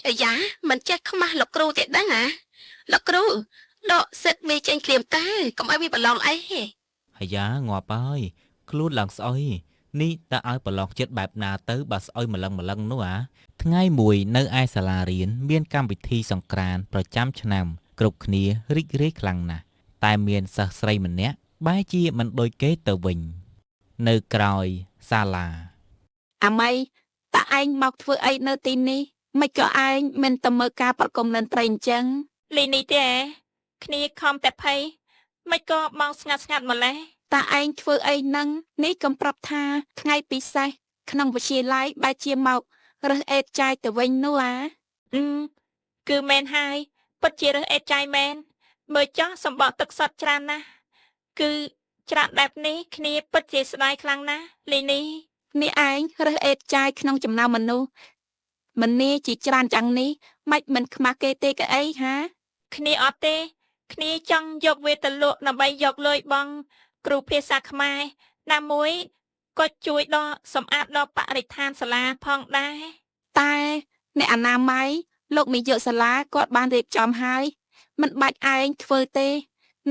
អាយ៉ាមិនចេះខ្មាស់លោកគ្រូទេដឹងហ៎លោកគ្រូដកសិតវាចេញក្រៀមតើកុំឲ្យវាប្រឡងអីហេហើយយ៉ាងាប់ហើយខ្លួនឡើងស្អុយនេះតើឲ្យប្រឡងចិត្តបែបណាទៅបើស្អុយម្លឹងនោះថ្ងៃមួយនៅឯសាលារៀនមានកម្មវិធីសង្ក្រាន្តប្រចាំឆ្នាំគ្រប់គ្នារីករាយខ្លាំងណាស់តែមានសិស្សស្រីម្នាក់បែរជាមិនដូចគេទៅវិញនៅក្រោយសាលាអាម៉ៃតើឯងមកធ្វើអីនៅទីនេះមិនក៏ឯងមិនទៅមើលការប្រគំតន្ត្រីអញ្ចឹងលីនេះទេគ្នាខំតែភ័យមិនក៏មកស្ងាត់ម្លេះតើឯងធ្វើអីនឹងនេះកំប្រាប់ថាថ្ងៃពិសេសក្នុងវិទ្យាល័យបែរជាមករើសអេតចាយទៅវិញនោះគឺមែនហើយពិតជារើសអេតចាយមែនមើលចោះសម្បកទឹកសុទ្ធច្រើនណាស់គឺច្រាក់បែបនេះគ្នាពិតជាស្ដាយខ្លាំងណាស់លីនេះនេះឯងរើសអេតចាយក្នុងចំណោមមនុស្សម្នាជាច្រើនយ៉ាងនេះមិនខ្មាស់គេទេកៅអីហាគ្នាអត់ទេគ្នាចង់យកវាទៅលក់ដើម្បីយកលុយបងគ្រូភាសាខ្មែរណាមួយក៏ជួយដល់សម្អាតដល់បរិស្ថានសាលាផងដែរតែអ្នកអនាម័យលោកនាយកសាលាគាត់បានរៀបចំហើយមិនបាច់ឯងធ្វើទេ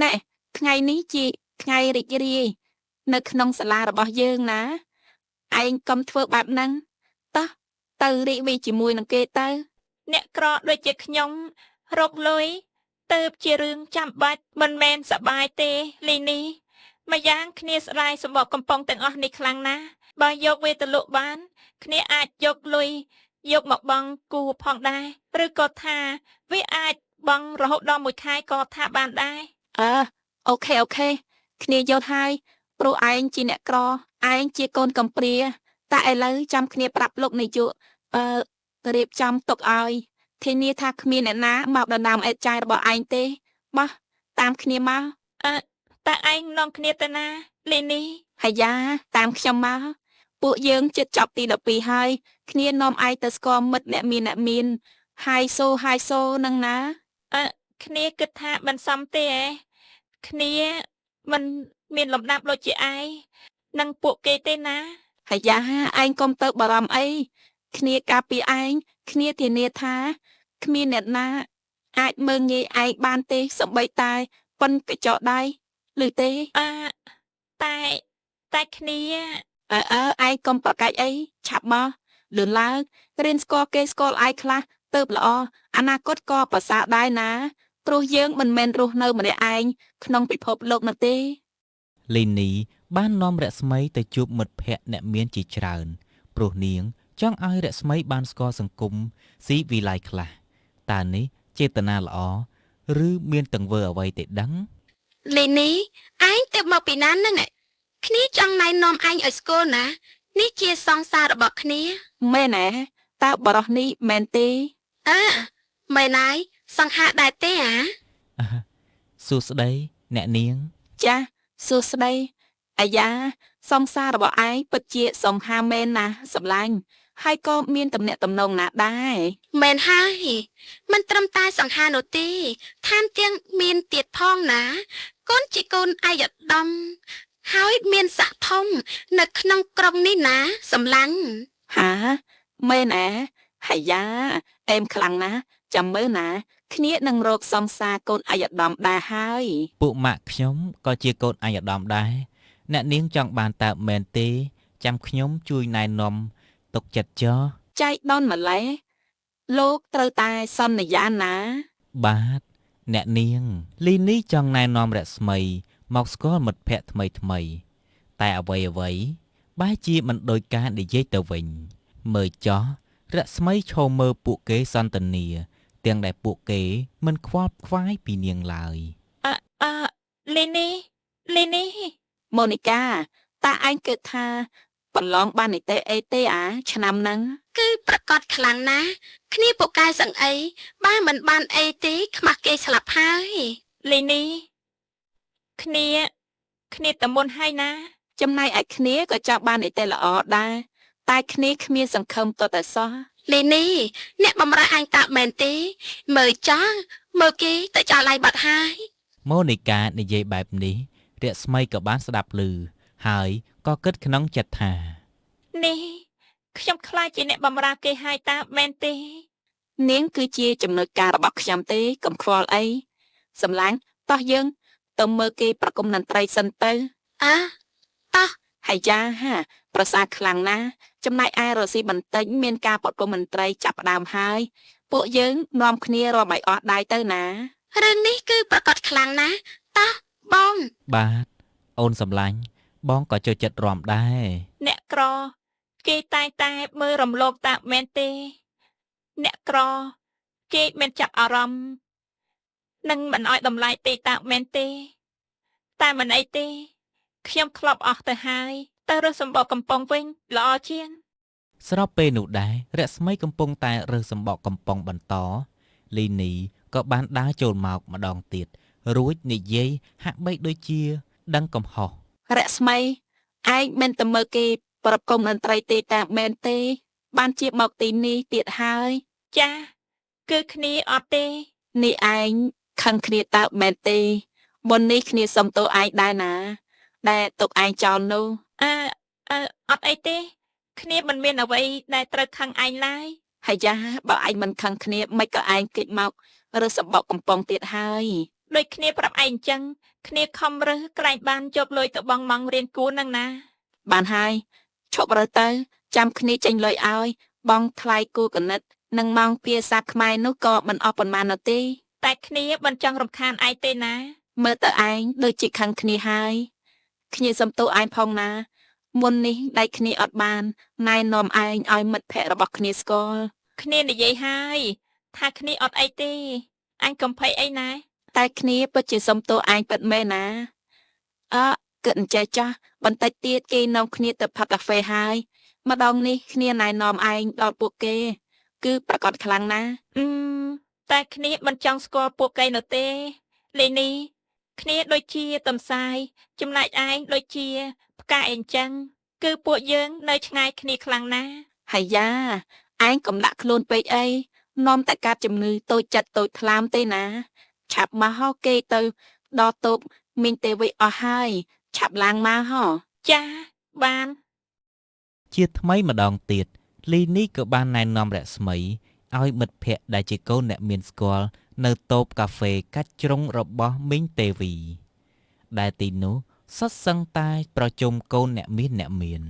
ណែថ្ងៃនេះជាថ្ងៃរីករាយនៅក្នុងសាលារបស់យើងណាឯងកុំធ្វើបែបហ្នឹងតោះទៅរីកវាយជាមួយនឹងគេទៅអ្នកក្រដូចជាខ្ញុំរកលុយទៅជារឿងចាំបាច់មិនមែនសប្បាយទេលីនេះម្យ៉ាងគ្នាស្ដាយសម្បកកំប៉ុងទាំងអស់នេះខ្លាំងណាស់បើយកវាទៅលក់បានគ្នាអាចយកលុយយកមកបង់គូផងដែរឬក៏ថាវាអាចបង់រហូតដល់មួយខែក៏ថាបានដែរអូខេគ្នាយល់ហើយព្រោះឯងជាអ្នកក្រឯងជាកូនកំព្រាតែឥឡូវចាំគ្នាប្រាប់លោកនាយករៀបចំទុកឲ្យធានាថាគ្មានអ្នកណាមកដណ្ដើមអេតចាយរបស់ឯងទេបោះតាមគ្នាមកតែឯងនាំគ្នាទៅណាលីនេះហើយយ៉ាតាមខ្ញុំមកពួកយើងជិតចប់ទី12ហើយគ្នានាំឯងទៅស្គាល់មិត្តអ្នកមានហាយសូនឹងណាគ្នាគិតថាមិនសមទេគ្នាមិនមានលំដាប់ដូចជាឯងនិងពួកគេទេណាហើយយ៉ាឯងកុំទៅបារម្ភអីគ្នាការពារឯងគ្នាធានាថាគ្មានអ្នកណាអាចមើងងាយឯងបានទេសំបីតែប៉ុនកញ្ចក់ដៃឬទេតែគ្នាឯងកុំប្រកាច់អីឆាប់មកលឿនឡើងរៀនស្គាល់គេស្គាល់ឯងខ្លះទៅល្អអនាគតក៏ប្រសើរដែរណាព្រោះយើងមិនមែនរស់នៅម្នាក់ឯងក្នុងពិភពលោកនោះទេលីនីបាននាំរស្មីទៅជួបមិត្តភ័ក្តិអ្នកមានជាច្រើនព្រោះនាងចង់ឲ្យរស្មីបានស្គាល់សង្គមស៊ីវិល័យខ្លះតើនេះចេតនាល្អឬមានទង្វើអ្វីទេដឹងលីនីឯងទៅមកពីណានឹងគ្នាចង់ណែនាំឯងឲ្យស្គាល់ណានេះជាសង្សាររបស់គ្នាមែនតើបរោះនេះមែនទេមែនហើយសង្ហាដែរទេសួស្ដីអ្នកនាងចាសួស្ដីអាយ៉ាសង្សាររបស់ឯងពិតជាសង្ហាមែនណាសម្លាញ់ហើយក៏មានតំណែងតំណងណាដែរមែនហើយមិនត្រឹមតែសង្ហានោះទេថែមទាំងមានទៀតផងណាកូនជាកូនអាយដាមហើយមានស័ក្តិធំនៅក្នុងក្រុងនេះណាសម្លាញ់ហាមែនហើយយ៉ាអែមខ្លាំងណាស់ចាំមើលណាគ្នានឹងរកសង្សារកូនអាយដាមដែរហើយពួកម៉ាក់ខ្ញុំក៏ជាកូនអាយដាមដែរអ្នកនាងចង់បានតើមែនទេចាំខ្ញុំជួយណែនាំទុកចិត្តចោះចៃដន្យម្លេះលោកត្រូវតែសន្យាណាបាទអ្នកនាងលីនីចង់ណែនាំរស្មីមកស្គាល់មិត្តភ័ក្តិថ្មីតែអ្វីបែរជាមិនដូចការនិយាយទៅវិញមើលចោះរស្មីឈោមមើលពួកគេសន្ទនាទាំងដែលពួកគេមិនខ្វល់ខ្វាយពីនាងឡើយលីនីម៉ូនីកាតើឯងគិតថាប្រឡងបាននីតិអីទេឆ្នាំហ្នឹងគឺប្រកាសខ្លាំងណាស់គ្នាពូកែសឹងអីបើមិនបានអីទេខ្មាស់គេស្លាប់ហើយលីនីគ្នាតមុនហើយណាចំណែកឯគ្នាក៏ចង់បាននីតិល្អដែរតែគ្នាគ្មានសង្ឃឹមតតែសោះលីនីអ្នកបំរើអញតាមែនទេមើលចង់មើលគេទៅចោលឡៃបាត់ហើយម៉ូនីកានិយាយបែបនេះរស្មីក៏បានស្ដាប់ឮហើយក៏គិតក្នុងចិត្តថានេះខ្ញុំខ្លាចជាអ្នកបំរើគេហើយតាមែនទេ នាងគឺជាចំណុចការរបស់ខ្ញុំទេកុំខ្វល់អីសម្លាញ់តោះយើងទៅមើលគេប្រគំតន្ត្រីសិនទៅ អើតោះ ហើយយ៉ាហាប្រសាខ្លាំងណាស់ចំណែកឯរស៊ីបន្តិចមានការប្រគំតន្ត្រីចាប់ផ្ដើមហើយពួកយើងនាំគ្នារំឲ្យអស់ដៃទៅណា រឿងនេះគឺប្រកាសខ្លាំងណាស់តោះបង បាទអូនសំឡាញ់បងក៏ចូលចិត្តរាំដែរ អ្នកក្រគេតែងតែមើលរំលោភតាមែនទេអ្នកក្រគេមានចាប់អារម្មណ៍និងមិនអោយតម្លៃទេតាមែនទេតែមិនអីទេខ្ញុំធ្លាប់អស់ទៅហើយទៅរើសសម្បកកំប៉ុងវិញល្អជាង ស្របពេលនោះដែររស្មីកំពុងតែរើសសម្បកកំប៉ុងបន្តលីនីក៏បានដើរចូលមកម្ដងទៀតរួចនិយាយហាក់បីដូចជាដឹងកំហុស រស្មីឯងមិនទៅមើលគេប្រគំតន្ត្រីទេតាមែនទេបានជាមកទីនេះទៀតហើយ ចាគឺគ្នាអត់ទេ នេះឯងខឹងគ្នាតើមែនទេមុននេះគ្នាសុំទោសឯងដែរណាដែលទុកឯងចោលនោះ អឺអត់អីទេគ្នាមិនមានអ្វីដែលត្រូវខឹងឯងឡើយ ហើយយ៉ាបើឯងមិនខឹងគ្នាមិនក៏ឯងគេចមករើសសម្បកកំប៉ុងទៀតហើយ ដូចគ្នាប្រាប់ឯងអញ្ចឹងគ្នាខំរើសក្រែងបានជប់លុយទៅបងម៉ងរៀនគួរនឹងណា បានហើយឈប់រើទៅចាំគ្នាចេញលុយឲ្យបងថ្លៃគូកណិតនិងម៉ងភាសាខ្មែរនោះក៏មិនអស់ប៉ុន្មាននោះទេ តែគ្នាមិនចង់រំខានឯងទេណា មើលទៅឯងដូចជាខឹងគ្នាហើយគ្នាសុំទោសឯងផងណាមុននេះដៃគ្នាអត់បានណែនាំឯងឲ្យមិត្តភក្តិរបស់គ្នាស្គាល់ គ្នានិយាយហើយថាគ្នាអត់អីទេអញកំភៃអីណា តែគ្នាពិតជាសុំទោសឯងពិតមែនណាគិតអញ្ចេះចាស់បន្តិចទៀតគេនាំគ្នាទៅផឹកកាហ្វេហើយម្ដងនេះគ្នាណែនាំឯងដល់ពួកគេ គឺប្រកាសខ្លាំងណាស់ តែគ្នាមិនចង់ស្គាល់ពួកគេនោះទេលីនីគ្នាដូចជាតំសាយចំណែកឯងដូចជាផ្កាអីចឹងគឺពួកយើងនៅឆ្ងាយគ្នាខ្លាំងណាស់ ហើយយ៉ាឯងកុំដាក់ខ្លួនពេកអីនាំតែកាត់ជំងឺតូចចិត្តតូចថ្លាមទេណាឆាប់មកហោគេទៅដល់តូបមីងទេវិអស់ហើយឆាប់ឡើងមកហោ ចាបាន ជាថ្មីម្ដងទៀតលីនីក៏បានណែនាំរស្មីឲ្យមិត្តភ័ក្តិដែលជាកូនអ្នកមានស្គាល់នៅតូបកាហ្វេកាច់ជ្រុងរបស់មីងទេវីដែលទីនោះសុទ្ធសឹងតែប្រជុំកូនអ្នកមាន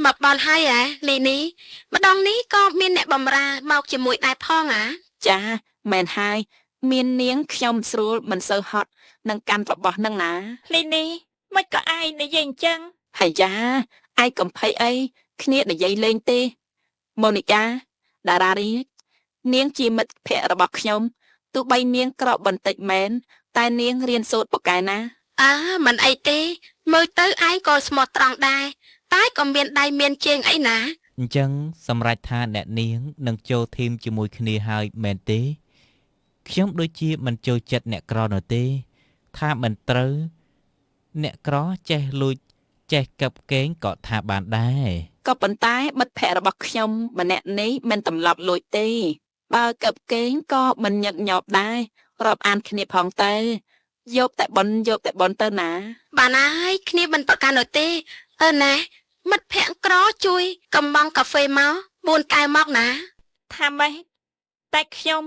មកបនហើយលីនីម្ដងនេះក៏មានអ្នកបំរើមកជាមួយដែរផង ចាមែនហើយមាននាងខ្ញុំស្រួលមិនសូវហត់នឹងកាន់របស់នឹងណា លីនីមិនក៏ឯងនិយាយអញ្ចឹង ហើយយ៉ាឯងកំភៃអីគ្នានិយាយលេងទេម៉ូនីកាតារារីនាងជាមិត្តភក្តិរបស់ខ្ញុំទោះបីនាងក្របន្តិចមែនតែនាងរៀនសូត្រពូកែណា មិនអីទេមើលទៅឯងក៏ស្មោះត្រង់ដែរតែក៏មានដៃមានជើងអីណា អញ្ចឹងសម្រាប់ថាអ្នកនាងនឹងចូលធីមជាមួយគ្នាហើយមែនទេខ្ញុំដូចជាមិនចូលចិត្តអ្នកក្រនោះទេថាមិនត្រូវអ្នកក្រចេះលួចចេះកឹបកេងក៏ថាបានដែរ ក៏ប៉ុន្តែមិត្តភក្តិរបស់ខ្ញុំម្នាក់នេះមិនទម្លាប់លួចទេបើកឹបកេងក៏មិនញឹកញាប់ដែររាប់អានគ្នាផងទៅយកតែបនទៅណា បានហើយគ្នាមិនប្រកាន់នោះទេណាមិត្តភ័ក្តិក្រជួយកំងកាហ្វេមក4កែវមកណា ថាម៉េចតែខ្ញុំ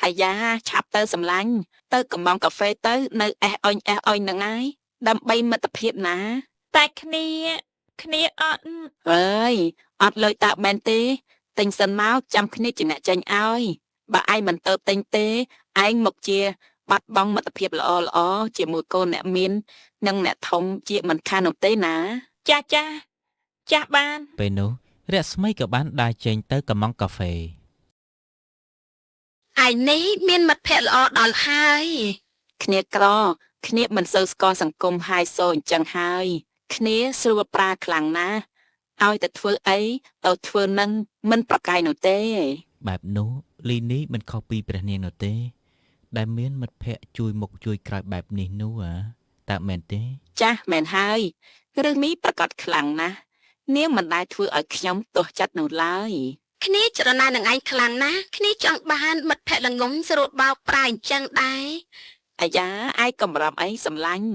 ហើយយ៉ាឆាប់ទៅសម្លាញ់ទៅកំងកាហ្វេទៅនៅអេសអុញនឹងហើយដើម្បីមិត្តភាពណា តែគ្នាអត់ អើយអត់លុយតាមែនទេទិញសិនមកចាំគ្នាជាអ្នកចាញ់ឲ្យបើឯងមិនទៅទិញទេឯងមកជាបាត់បង់មិត្តភាពល្អជាមួយកូនអ្នកមាននិងអ្នកធំជាមិនខាននោះទេណា ចាស់បាន ពេលនោះរស្មីក៏បានដើរចេញទៅកំងកាហ្វេ ឯនេះមានមិត្តភ័ក្តិល្អដល់ហើយ គ្នាក្រគ្នាមិនសូវស្គាល់សង្គមហាយសូអញ្ចឹងហើយគ្នាស្រួលប្រាខ្លាំងណាស់ឲ្យតែធ្វើអីទៅធ្វើនឹងមិនប្រកែកនោះទេ បែបនោះលីនីមិនខុសពីព្រះនាងនោះទេដែលមានមិត្តភ័ក្តិជួយមុខជួយក្រោយបែបនេះនោះតើមែនទេ ចាស់មែនហើយរឿងនេះប្រកាសខ្លាំងណាស់នាងមិនដែលធ្វើឲ្យខ្ញុំទោះចិត្តនោះឡើយ គ្នាចរណានឹងឯងខ្លាំងណាស់គ្នាចង់បានមិត្តភ័ក្តិល្ងងស្រួលបោកប្រាអញ្ចឹងដែរ អាយ៉ាឯងកំរំអីសម្លាញ់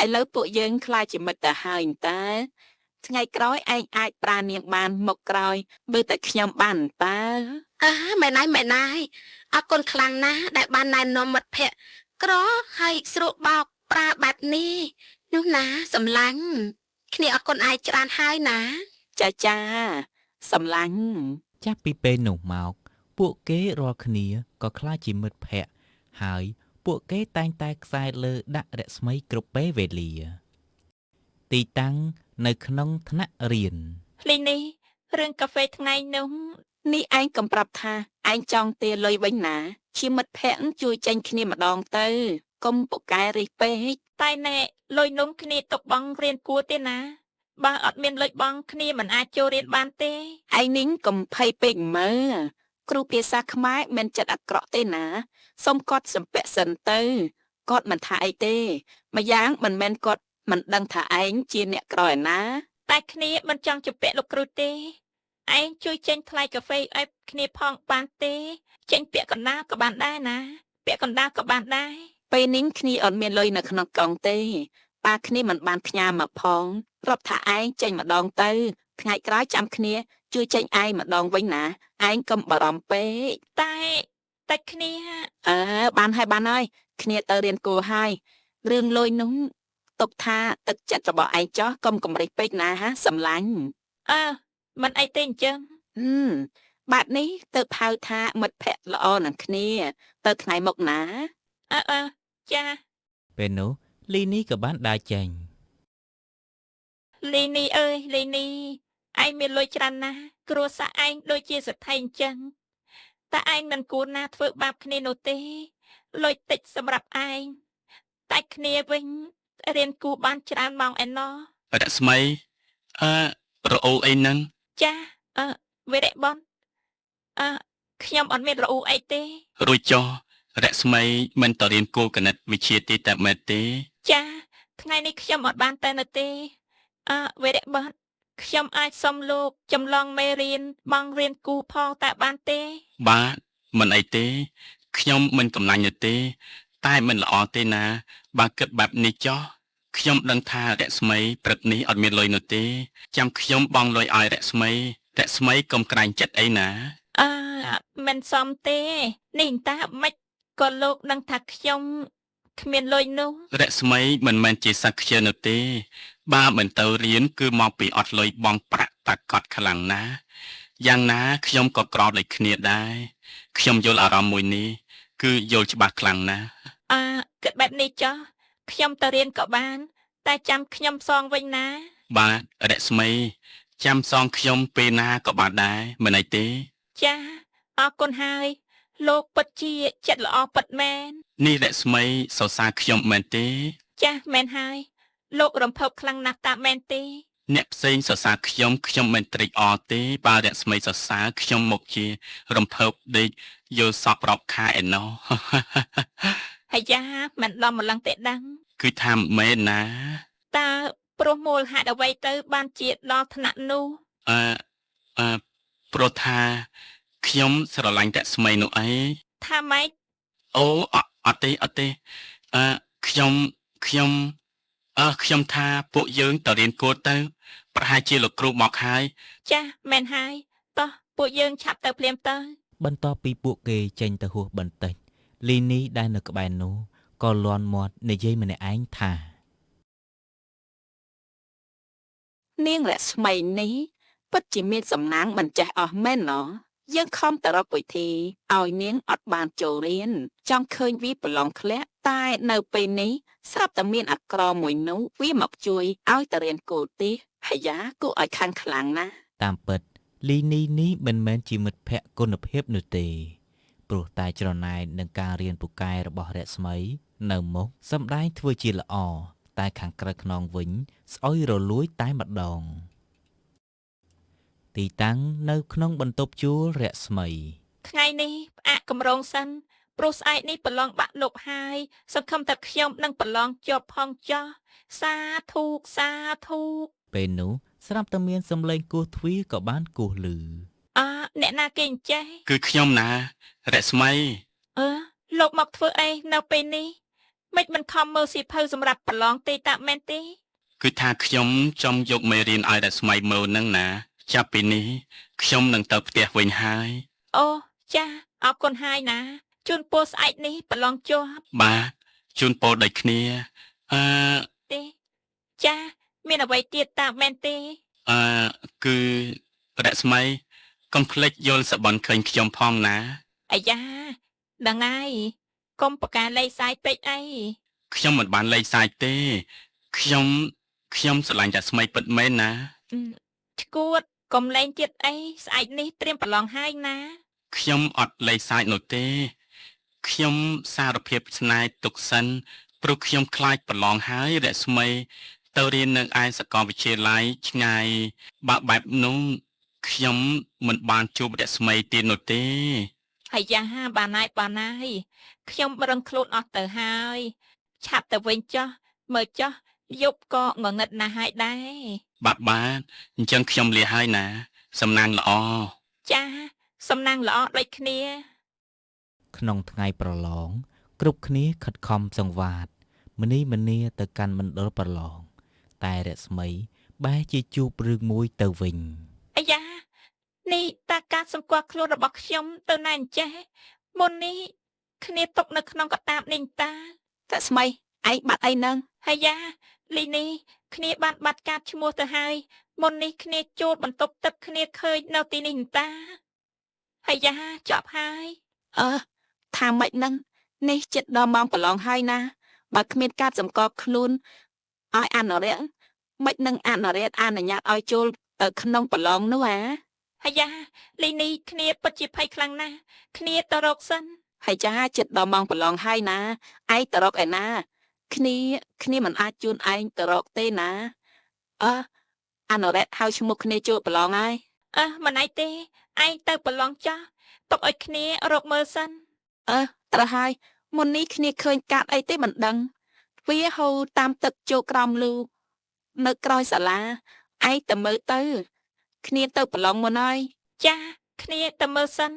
ឥឡូវពួកយើងខ្លាចជាមិត្តទៅហើយតើថ្ងៃក្រោយឯងអាចប្រានាងបានមកក្រោយមើលតែខ្ញុំបានតើ មែនហើយអរគុណខ្លាំងណាស់ដែលបានណែនាំមិត្តភក្តិក្រហើយស្រួលបោកប្រើបែបនេះនោះណាសម្លាញ់គ្នាអរគុណឯងច្រើនហើយណា ចាសំឡាញ់ ចាប់ពីពេលនោះមកពួកគេរាល់គ្នាក៏ក្លាយជាមិត្តភក្តិហើយពួកគេតែងតែខ្សែលើដាក់រស្មីគ្រប់ពេលវេលា ទីតាំងនៅក្នុងថ្នាក់រៀន លីនេះរឿងកាហ្វេថ្ងៃនោះ នេះឯងកំប្រាប់ថាឯងចង់ទាលុយវិញណាជាមិត្តភក្តិជួយចេញគ្នាម្ដងទៅកុំពូកែរិះពេក តែណែលុយនំគ្នាទុកបងរៀនគួរទេណាបើអត់មានលុយបងគ្នាមិនអាចចូលរៀនបានទេ ឯងនេះកំភៃពេកមើលគ្រូភាសាខ្មែរមិនចិត្តអាក្រក់ទេណាសុំគាត់សំពាក់សិនទៅគាត់មិនថាអីទេម្យ៉ាងមិនមែនគាត់មិនដឹងថាឯងជាអ្នកក្រឯណា តែគ្នាមិនចង់ជពាក់លោកគ្រូទេឯងជួយចេញថ្លៃកាហ្វេឲ្យគ្នាផងបានទេចេញពាក់កណ្ដាលក៏បានដែរណាពាក់កណ្ដាលក៏បានដែរ ពេលនេះគ្នាអត់មានលុយនៅក្នុងកង់ទេប៉ាគ្នាមិនបានផ្ញើមកផងរាប់ថាឯងចេញម្ដងទៅថ្ងៃក្រោយចាំគ្នាជួយចេញឯងម្ដងវិញណាឯងកុំបារម្ភពេក តែគ្នា បានហើយគ្នាទៅរៀនគួរហើយរឿងលុយនោះទុកថាទឹកចិត្តរបស់ឯងចោះកុំកំរិះពេកណាហាសម្លាញ់ មិនអីទេអញ្ចឹង បាត់នេះទៅហៅថាមិត្តភក្តិល្អនឹងគ្នាទៅថ្ងៃមុខណា ចា ពេលនោះលីនីក៏បានដើរចេញ លីនីអើយលីនីឯងមានលុយច្រើនណាស់គ្រួសារឯងដូចជាសេដ្ឋីអញ្ចឹងតែឯងមិនគួរណាធ្វើបាបគ្នានោះទេលុយតិចសម្រាប់ឯងតែគ្នាវិញរៀនគួរបានច្រើនម៉ោងឯណោះ រស្មីរអូលអីហ្នឹង ចាវេរៈបនខ្ញុំអត់មានរអ៊ូអីទេ រួចចុះរស្មីមិនទៅរៀនគោលគណិតវិទ្យាទេតែមែនទេ ចាថ្ងៃនេះខ្ញុំអត់បានទៅនៅទេវេរៈបនខ្ញុំអាចសុំលោកចម្លងមេរៀនបងរៀនគូផងតែបានទេ បាទមិនអីទេខ្ញុំមិនកំណាញ់ទេ តែមិនល្អទេណាបើគិតបែបនេះចុះខ្ញុំដឹងថារស្មីព្រឹកនេះអត់មានលុយនោះទេចាំខ្ញុំបង់លុយឲ្យរស្មីកុំក្រែងចិត្តអីណា មិនសមទេនេះតាមិនក៏លោកដឹងថាខ្ញុំគ្មានលុយនោះ រស្មីមិនមែនជាសាខ្ជិលនោះទេបើមិនទៅរៀនគឺមកពីអត់លុយបង់ប្រាក់តាកត់ខ្លាំងណាស់យ៉ាងណាខ្ញុំក៏ក្រដូចគ្នាដែរខ្ញុំយល់អារម្មណ៍មួយនេះគឺយល់ច្បាស់ខ្លាំងណាស់ គិតបែបនេះចុះខ្ញុំទៅរៀនក៏បានតែចាំខ្ញុំសងវិញណា បាទរស្មីចាំសងខ្ញុំពេលណាក៏បានដែរមិនអីទេ ចាអរគុណហើយលោកពិតជាចិត្តល្អពិតមែន នេះរស្មីសរសើរខ្ញុំមែនទេ ចាមែនហើយលោករំភើបខ្លាំងណាស់តាមែនទេ អ្នកផ្សេងសរសើរខ្ញុំមិនត្រេកអរទេបើរស្មីសរសើរខ្ញុំមកជារំភើបដេកយល់សក់រាប់ខែឯណោះ ហើយយ៉ាមិនដំម្លឹងទេដឹង គឺថាមិនមែនណា តើព្រោះមូលហេតុអ្វីទៅបានជាដល់ថ្នាក់នោះ ព្រោះថាខ្ញុំស្រឡាញ់រស្មីនោះអី ថាម៉េច អូអត់ទេខ្ញុំថាពួកយើងទៅរៀនគួរទៅប្រហែលជាលោកគ្រូមកហើយ ចាមែនហើយតោះពួកយើងឆាប់ទៅភ្លាមទៅ បន្ទាប់ពីពួកគេចេញទៅហួសបន្តិចលីនីដែលនៅក្បែរនោះក៏លាន់មាត់និយាយម្នាក់ឯងថា នាងរស្មីនេះពិតជាមានសំណាងមិនចេះអស់មែនណោះយើងខំទៅរកវិធីឲ្យនាងអត់បានចូលរៀនចង់ឃើញវាប្រឡងធ្លាក់តែនៅពេលនេះស្រាប់តែមានអាក្រមួយនោះវាមកជួយឲ្យទៅរៀនគោលទេសហើយយ៉ាគួរឲ្យខាងខ្លាំងណាស់ តាមពិតលីនីនេះមិនមែនជាមិត្តភក្តិគុណភាពនោះទេព្រោះតែច្រណែននឹងការរៀនពូកែរបស់រស្មីនៅមុខសម្ដែងធ្វើជាល្អតែខាងក្រៅខ្នងវិញស្អុយរលួយតែម្ដង ទីតាំងនៅក្នុងបន្ទប់ជួលរស្មី ថ្ងៃនេះផ្អាកកម្រងសិនព្រោះស្អែកនេះប្រឡងបាក់លុបហើយសង្ឃឹមតែខ្ញុំនឹងប្រឡងជាប់ផងចោះសាធុ ពេលនោះស្រាប់តែមានសំឡេងគោះទ្វារក៏បានគោះឮ អ្នកណាគេអញ្ចេះ គឺខ្ញុំណារស្មី លោកមកធ្វើអីនៅពេលនេះមិនខំមើលសៀវភៅសម្រាប់ប្រឡងទេតាមែនទេ គឺថាខ្ញុំចង់យកមេរៀនឲ្យរស្មីមើលនឹងណាចាប់ពីនេះខ្ញុំនឹងទៅផ្ទះវិញហើយ អូ ចាអរគុណហើយណាជូនពរស្អែកនេះប្រឡងជាប់ បាទជូនពរដូចគ្នាអឺ ទេចាមានអ្វីទៀតតាមមែនទេ អឺគឺរស្មីកុំភ្លេចយល់សបនឃើញខ្ញុំផងណា អាយ៉ាដឹងហើយកុំប្រកាសលេខសាយពេកអី ខ្ញុំមិនបានលេងសាយទេខ្ញុំស្រឡាញ់តែស្មីពិតមែនណា ឈួតកុំលេងទៀតអីស្អែកនេះត្រៀមប្រឡងហើយណា ខ្ញុំអត់លេងសាយនោះទេខ្ញុំសារភាពស្នេហ៍ទុកសិនព្រោះខ្ញុំខ្លាចប្រឡងហើយរស្មីទៅរៀននៅឯសាកលវិទ្យាល័យឆ្ងាយបើបែបនោះខ្ញុំមិនបានជួបរស្មីទៀតនោះទេ អាយ៉ាបានហើយខ្ញុំរឹងខ្លួនអស់ទៅហើយឆាប់ទៅវិញចុះមើលចុះយប់ក៏ងងឹតណាស់ហើយដែរ បាទអញ្ចឹងខ្ញុំលាហើយណាសំណាងល្អ ចាសំណាងល្អដូចគ្នា ក្នុងថ្ងៃប្រឡងគ្រប់គ្នាខិតខំសង្វាតម្នាទៅកាន់មណ្ឌលប្រឡងតែរស្មីបែរជាជួបរឿងមួយទៅវិញ អាយ៉ានេះតាការសម្គាល់ខ្លួនរបស់ខ្ញុំទៅណែអញ្ចេះមុននេះគ្នាຕົកនៅក្នុងកតាបនេះតា តែស្មីឯងបាត់អីនឹង អាយ៉ាលីនេះគ្នាបានបាត់កាតឈ្មោះទៅហើយមុននេះគ្នាចូលបន្ទប់ទឹកគ្នាឃើញនៅទីនេះតាអាយ៉ាចប់ហើយ ថាម៉េចនឹងនេះចិត្តដល់ម៉ោងប្រឡងហើយណាបើគ្មានការសម្គាល់ខ្លួនឲ្យអនុរិយមិននឹងអនុរិយអនុញ្ញាតឲ្យចូលទៅក្នុងប្រឡងនោះអា អាយ៉ាលីនេះគ្នាពិតជាភ័យខ្លាំងណាស់គ្នាទៅរកសិន ហើយចាចិត្តដល់ម៉ោងប្រឡងហើយណាឯងទៅរកឯណាគ្នាមិនអាចជូនឯងទៅរកទេណាអនុរិយហៅឈ្មោះគ្នាចូលប្រឡងហើយ មិនអីទេឯងទៅប្រឡងចាស់ទុកឲ្យគ្នារកមើលសិន ត្រូវហើយមុននេះគ្នាឃើញកាតអីទេមិនដឹងវាហូរតាមទឹកចូលក្រោមលូនៅក្រោយសាលាឯងទៅមើលទៅគ្នាទៅប្រឡងមុនហើយ ចាគ្នាទៅមើលសិន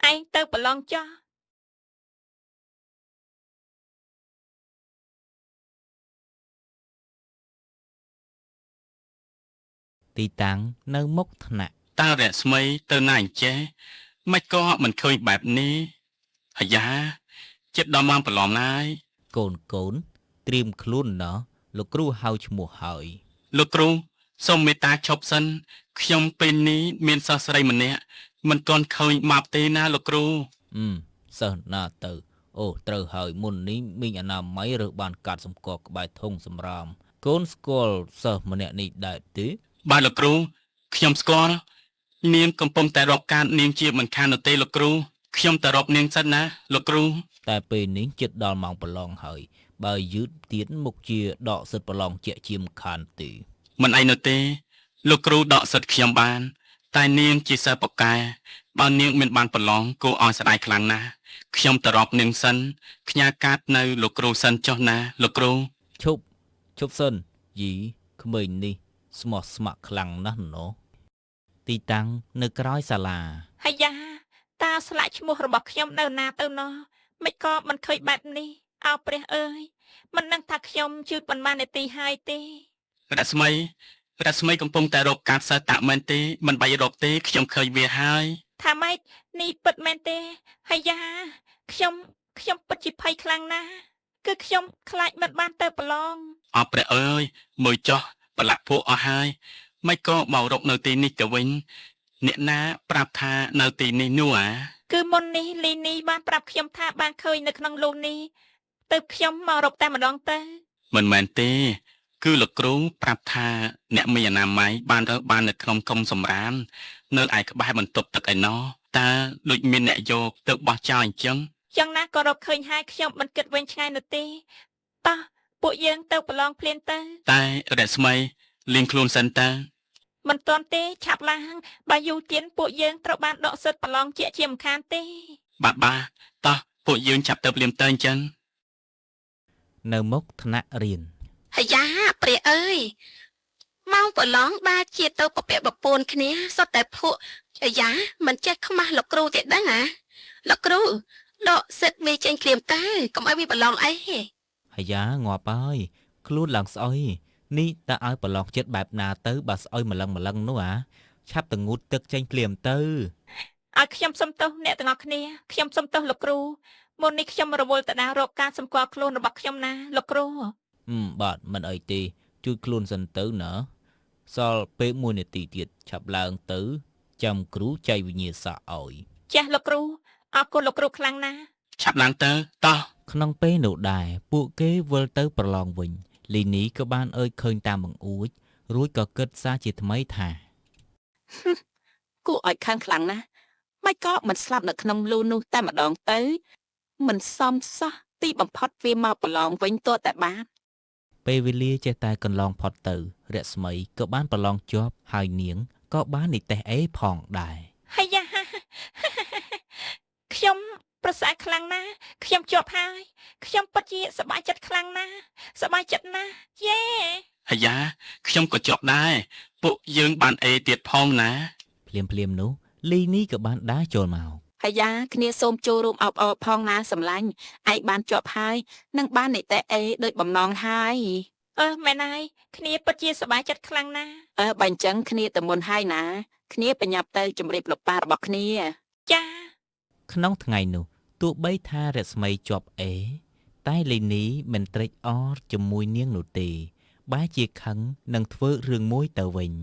ឯងទៅប្រឡងចាស់ ទីតាំងនៅមុខថ្នាក់ តើរស្មីទៅណាអញ្ចេះមិនក៏មិនឃើញបែបនេះអាយ៉ាចិត្តដល់ម៉ោងប្រឡំណាយ កូនត្រៀមខ្លួនណោះលោកគ្រូហៅឈ្មោះហើយ លោកគ្រូសូមមេត្តាឈប់សិនខ្ញុំពេលនេះមានសិស្សស្រីម្នាក់មិនទាន់ឃើញម៉ាប់ទេណាលោកគ្រូ សិស្សណាទៅអូត្រូវហើយមុននេះមីងអនាម័យរើសបានកាត់សម្គាល់ក្បែរធុងសម្រាមកូនស្គាល់សិស្សម្នាក់នេះដែរទេ បាទលោកគ្រូខ្ញុំស្គាល់នាងកំពុងតែរកការនាងជាមិនខាននោះទេលោកគ្រូខ្ញុំទៅរកនាងសិនណាលោកគ្រូ តែពេលនេះជិតដល់ម៉ោងប្រឡងហើយបើយឺតទៀតមុខជាដកសិទ្ធប្រឡងជាជាមិនខានទេ មិនអីនោះទេលោកគ្រូដកសិទ្ធខ្ញុំបានតែនាងជាសិស្សបកែបើនាងមិនបានប្រឡងគួរឲ្យស្ដាយខ្លាំងណាស់ខ្ញុំទៅរកនាងសិនផ្ញើកាតនៅលោកគ្រូសិនចុះណាលោកគ្រូ ឈប់សិនយីក្មេងនេះស្មោះស្ម័គ្រខ្លាំងណាស់ណូទីតាំងនៅក្រោយសាលា អាយ៉ាតាស្លាកឈ្មោះរបស់ខ្ញុំនៅណាទៅណោះមិនក៏មិនឃើញបែបនេះអោព្រះអើយមិនដឹងថាខ្ញុំជឿប៉ុន្មាននាទីហើយទេ រស្មីកំពុងតែរកកាតសិស្សតាក់មែនទេមិនបាច់រកទេខ្ញុំឃើញវាហើយ ថាម៉េចនេះពិតមែនទេអាយ៉ាខ្ញុំពិតជាភ័យខ្លាំងណាស់គឺខ្ញុំខ្លាចមិនបានទៅប្រឡង អរព្រះអើយមើលចុះប្រឡាក់ពួកអស់ហើយមិនក៏មករកនៅទីនេះទៅវិញអ្នកណាប្រាប់ថានៅទីនេះនោះអា គឺមុននេះលីនីបានប្រាប់ខ្ញុំថាបានឃើញនៅក្នុងលូនេះទៅខ្ញុំមករកតែម្ដងទៅ មិនមែនទេគឺលោកគ្រូប្រាប់ថាអ្នកមានអនាម័យបានរើសបាននៅក្នុងកុំសម្រាននៅឯក្បែរបន្ទប់ទឹកឯណោះតើដូចមានអ្នកយកទៅបោះចោលអញ្ចឹង យ៉ាងណាក៏រកឃើញហើយខ្ញុំមិនគិតវិញឆ្ងាយនោះទេតោះពួកយើងទៅប្រឡងភ្លាមទៅ តែរស្មីលៀងខ្លួនសិនតើ មិនទាន់ទេឆាប់ឡើងបើយូរទៀតពួកយើងត្រូវបានដកសិទ្ធប្រឡងជាមិនខានទេ បាទតោះពួកយើងចាប់ទៅភ្លាមទៅអញ្ចឹង នៅមុខថ្នាក់រៀន អាយ៉ាព្រះអើយម៉ោងប្រឡងបាជាទៅពពកបពូនគ្នាសុទ្ធតែភក់អាយ៉ាមិនចេះខ្មាស់លោកគ្រូទេដឹងហ៎លោកគ្រូដកសិទ្ធវាចេញក្រៀមតើកុំឲ្យវាប្រឡងអី អាយ៉ាងាប់ហើយខ្លួនឡើងស្អុយនេះតើឲ្យប្រឡងចិត្តបែបណាទៅបើស្អុយម្លឹងនោះអាឆាប់ទៅងូតទឹកចេញភ្លាមទៅ ឲ្យខ្ញុំសុំទោសអ្នកទាំងអស់គ្នាខ្ញុំសុំទោសលោកគ្រូមុននេះខ្ញុំរវល់ទៅដល់រកការសម្គាល់ខ្លួនរបស់ខ្ញុំណាលោកគ្រូ បាទមិនអីទេជួយខ្លួនសិនទៅណាសល់ពេល1នាទីទៀតឆាប់ឡើងទៅចាំគ្រូចៃវិញ្ញាសាឲ្យ ចាស់លោកគ្រូអរគុណលោកគ្រូខ្លាំងណាស់ ឆាប់ឡើងទៅតោះ ក្នុងពេលនោះដែរពួកគេវិលទៅប្រឡងវិញលីនីក៏បានអើយឃើញតាមបង្អួចរួចក៏គិតសារជាថ្មីថា គួរឲ្យខាងខ្លាំងណាស់មិនក៏មិនស្លាប់នៅក្នុងលូនោះតែម្ដងទៅមិនសមសោះទីបំផុតវាមកប្រឡងវិញទោះតែបាន ពេលវេលាចេះតែកន្លងផុតទៅរស្មីក៏បានប្រឡងជាប់ហើយនាងក៏បាននិទេសអេផងដែរ ហើយយ៉ា ខ្ញុំប្រសើរខ្លាំងណាស់ខ្ញុំជាប់ហើយខ្ញុំពិតជាសប្បាយចិត្តខ្លាំងណាស់សប្បាយចិត្តណាស់យេ អាយ៉ាខ្ញុំក៏ជាប់ដែរពួកយើងបានអេទៀតផងណា ភ្លាមនោះលីនីក៏បានដើរចូលមក ហើយយ៉ាគ្នាសូមចូលរួមអបអរផងណាសម្លាញ់ឯងបានជាប់ហើយនឹងបាននិតេអេដោយបំណងហើយ មែនហើយគ្នាពិតជាសប្បាយចិត្តខ្លាំងណាស់ បើអញ្ចឹងគ្នាទៅមុនហើយណាគ្នាបញ្ញាប់ទៅជម្រាបលោកប៉ារបស់គ្នា ចា ក្នុងថ្ងៃនោះទោះបីថារស្មីជាប់អេតែលីនីមិនត្រេកអរជាមួយនាងនោះទេបែរជាខឹងនឹងធ្វើរឿងមួយទៅវិញ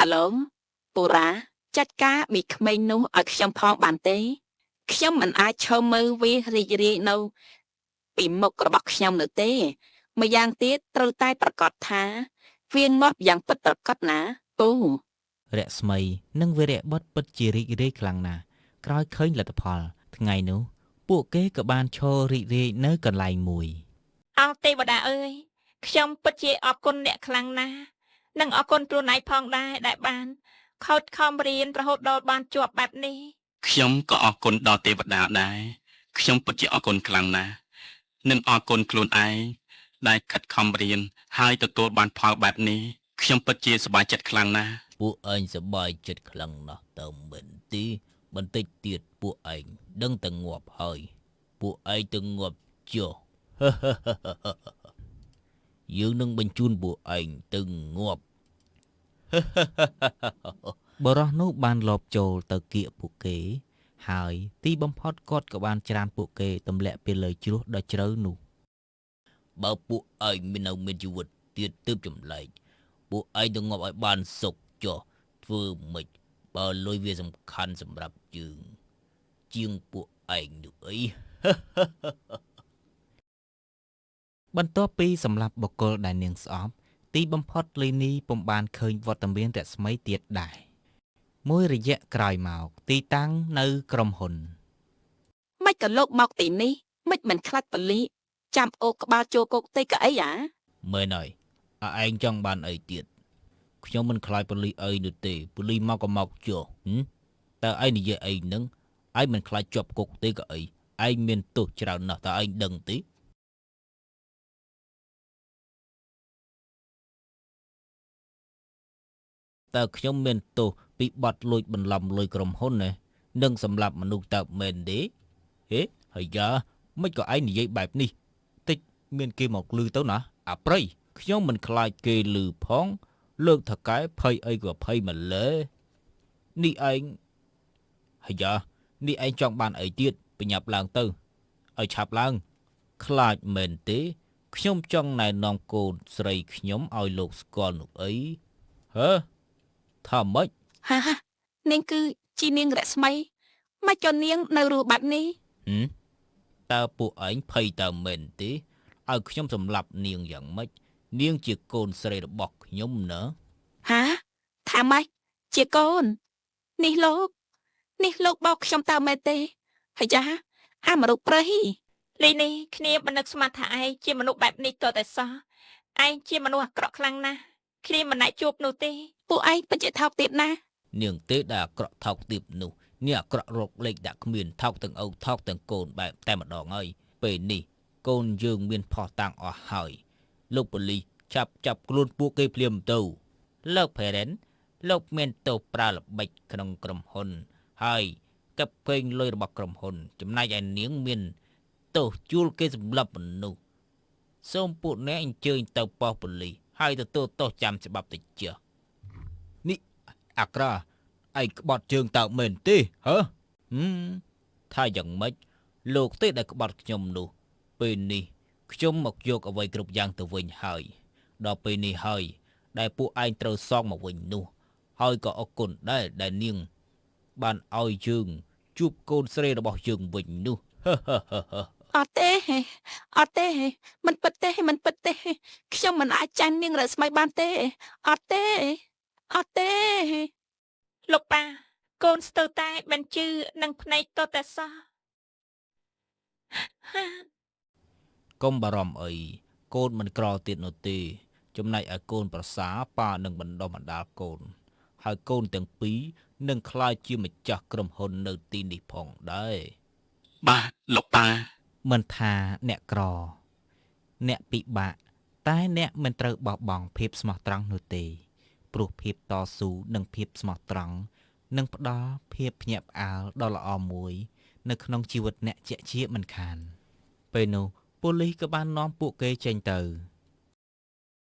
អាឡូពូរ៉ាចាត់ការមីក្មេងនោះឲ្យខ្ញុំផងបានទេខ្ញុំមិនអាចឈើមើលវារីករាយនៅពីមុខរបស់ខ្ញុំនោះទេម្យ៉ាងទៀតត្រូវតែប្រកាសថាវាងាប់យ៉ាងពិតប្រាកដណាពូ រស្មីនិងវីរៈបុត្រពិតជារីករាយខ្លាំងណាស់ក្រោយឃើញលទ្ធផលថ្ងៃនោះពួកគេក៏បានឈររីករាយនៅកន្លែងមួយ អោទេវតាអើយខ្ញុំពិតជាអរគុណអ្នកខ្លាំងណាស់និងអរគុណខ្លួនឯងផងដែរដែលបានខោតខំរៀនរហូតដល់បានជាប់បែបនេះ ខ្ញុំក៏អរគុណដល់ទេវតាដែរខ្ញុំពិតជាអរគុណខ្លាំងណាស់និងអរគុណខ្លួនឯងដែលខិតខំរៀនហើយទទួលបានផលបែបនេះខ្ញុំពិតជាសប្បាយចិត្តខ្លាំងណាស់ ពួកឯងសប្បាយចិត្តខ្លាំងណាស់ទៅមែនទេបន្តិចទៀតពួកឯងដឹងតែងាប់ហើយពួកឯងទៅងាប់ចុះ យើងនឹងបញ្ជូនពួកឯងទៅងាប់ បរោះនោះបានលបចូលទៅគៀកពួកគេហើយទីបំផុតគាត់ក៏បានច្រានពួកគេទម្លាក់ពីលើជ្រោះដ៏ជ្រៅនោះបើពួកឯងមានជីវិតទៀតទើបចម្លែកពួកឯងទៅងាប់ឲ្យបានសុខចុះធ្វើម៉េចបើលុយវាសំខាន់សម្រាប់យើងជាងពួកឯងនោះអី បន្ទាប់ពីសម្លាប់បុគ្គលដែលនាងស្អប់ទីបំផុតលីនីពុំបានឃើញវត្តមានរស្មីទៀតដែរមួយរយៈក្រោយមកទីតាំងនៅក្រុមហ៊ុន មិនក៏លោកមកទីនេះមិនមិនខ្លាច់បលីចាំអូក្បាលចូលគុកទេក៏អីអា មែនហើយឯងចង់បានអីទៀតខ្ញុំមិនខ្លាចប៉ូលីសអីនោះទេប៉ូលីសមកក៏មកចុះតើឯងនិយាយអីហ្នឹងឯងមិនខ្លាចជាប់គុកទេក៏អីឯងមានទោសច្រើនណាស់តើឯងដឹងទេតើខ្ញុំមានទោសពីបទលួចបន្លំលុយក្រុមហ៊ុនណានិងសម្លាប់មនុស្សតើមែនទេហេហើយយ៉ាមិនក៏ឯងនិយាយបែបនេះតិចមានគេមកលឺទៅណាអាព្រៃខ្ញុំមិនខ្លាចគេលឺផងលើកថកែភ័យអីក៏ភ័យម្លេះនេះឯងហើយយ៉ានេះឯងចង់បានអីទៀតបញ្ញាប់ឡើងទៅឲ្យឆាប់ឡើងខ្លាចមែនទេខ្ញុំចង់ណែនាំកូនស្រីខ្ញុំឲ្យលោកស្គាល់នោះអីហ៎ថាម៉េច ហានាងគឺជានាងរស្មីមកចុះនាងនៅរស់បាត់នេះ តើពួកឯងភ័យតើមែនទេឲ្យខ្ញុំសម្លាប់នាងយ៉ាងម៉េចនាងជាកូនស្រីរបស់ខ្ញុំណា ហាថាម៉េចជាកូននេះលោកបោកខ្ញុំតើមែនទេហើយចាអាមរុព្រៃ លីនេះគ្នាមិននឹកស្មានថាឯងជាមនុស្សបែបនេះតតែសោះឯងជាមនុស្សអាក្រក់ខ្លាំងណាស់គ្នាមិនណែជួបនោះទេ ពួកឯងពិតជាថោកទៀតណា នាងទេដែលអាក្រក់ថោកទាបនោះនេះអាក្រក់រកលេខដាក់គ្មានថោកទាំងឪថោកទាំងកូនបែបតែម្ដងហើយពេលនេះកូនយើងមានផោះតាំងអស់ហើយលោកប៉ូលីសចាប់ខ្លួនពួកគេភ្លាមទៅលោក parent លោកមានទោសប្រើល្បិចក្នុងក្រុមហ៊ុនហើយកាប់ពេញលុយរបស់ក្រុមហ៊ុនចំណែកឯនាងមានទោសជួលគេសម្លាប់មនុស្សសូមពួកអ្នកអញ្ជើញទៅប៉ុស្តិ៍ប៉ូលីសហើយទទួលទោសចាំច្បាប់ទៅចុះនេះអាក្រ ឯងក្បត់ជើងតើមែនទេហ៎ថាយ៉ាងម៉េចលោកទេដែលក្បត់ខ្ញុំនោះពេលនេះខ្ញុំមកយកអ្វីគ្រប់យ៉ាងទៅវិញហើយដល់ពេលនេះហើយដែលពួកឯងត្រូវសងមកវិញនោះហើយក៏អរគុណដែរដែលនាងបានឲ្យយើងជួបកូនស្រីរបស់យើងវិញនោះ អត់ទេអត់ទេមិនពិតទេមិនពិតទេខ្ញុំមិនអាចចាញ់នាងរស្មីបានទេអត់ទេអត់ទេ លោកប៉ាកូនស្ទើរតែបញ្ជឺនឹងភ្នែកតតែសោះ កុំបារម្ភអីកូនមិនក្រទៀតនោះទេចំណែកឲ្យកូនប្រសាប៉ានឹងបណ្ដុះបណ្ដាលកូនហើយកូនទាំងពីរនឹងក្លាយជាម្ចាស់ក្រុមហ៊ុននៅទីនេះផងដែរ បាទលោកប៉ា មិនថាអ្នកក្រអ្នកពិបាកតែអ្នកមិនត្រូវបោះបង់ភាពស្មោះត្រង់នោះទេព្រោះភាពតស៊ូនិងភាពស្មោះត្រង់នឹងផ្ដល់ភាពភ្ញាក់ផ្អើលដ៏ល្អមួយនៅក្នុងជីវិតអ្នកជាក់ជាមិនខានពេលនោះប៉ូលីសក៏បាននាំពួកគេចេញទៅ